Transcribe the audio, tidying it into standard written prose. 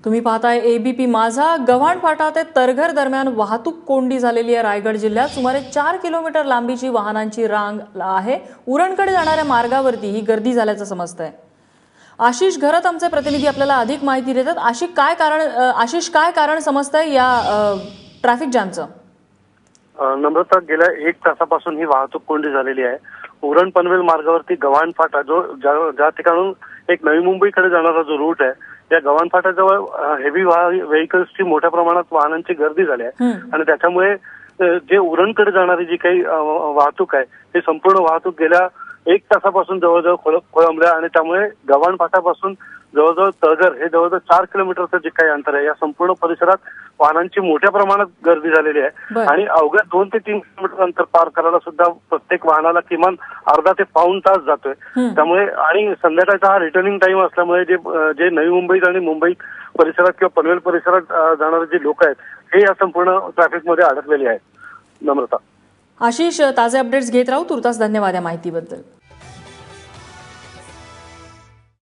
तुम्ही पाहताय एबीपी माझा। गव्हाण फाटा ते तरघर दरम्यान वाहतूक कोंडी झालेली आहे। रायगड जिल्ह्यात सुमारे 4 किलोमीटर लांबीची वाहनांची रांग आहे। उरणकडे जाणाऱ्या मार्गावरती ही गर्दी झाल्याचं समजतंय। आशिष घरत आमचे प्रतिनिधी आपल्याला अधिक माहिती देतात। आशिष काय कारण समजतंय या ट्रॅफिक जॅमचं? नम्रता, गेल्या 1 तासापासून ही वाहतूक कोंडी झालेली आहे। उरण पनवेल मार्गावरती गव्हाण फाटा ज्या ठिकाणून एक नवी मुंबईकडे जाणारा जो रूट आहे, या गव्हाण फाट्याजवळ हेवी व्हेकल्सची मोठ्या प्रमाणात वाहनांची गर्दी झाली आहे आणि त्याच्यामुळे जे उरणकडे जाणारी जी काही वाहतूक आहे ती संपूर्ण वाहतूक गेल्या 1 तासापासून जवळजवळ खोळंबल्या आणि त्यामुळे गव्हाण फाट्यापासून जवळजवळ तळघर हे जवळजवळ 4 किलोमीटरचं जे काही अंतर आहे, या संपूर्ण परिसरात वाहनांची मोठ्या प्रमाणात गर्दी झालेली आहे आणि अवघ्या 2 ते 3 किलोमीटर अंतर पार करायला सुद्धा प्रत्येक वाहनाला किमान अर्धा ते पाऊण तास जातोय। त्यामुळे आणि संध्याकाळचा हा रिटर्निंग टाइम असल्यामुळे जे नवी मुंबईत आणि मुंबई परिसरात किंवा पनवेल परिसरात जाणारे जे लोक आहेत हे या संपूर्ण ट्रॅफिकमध्ये अडकलेले आहेत। नम्रता, आशिष, ताजे अपडेट्स घेत राहू। तुर्तास धन्यवाद या माहितीबद्दल।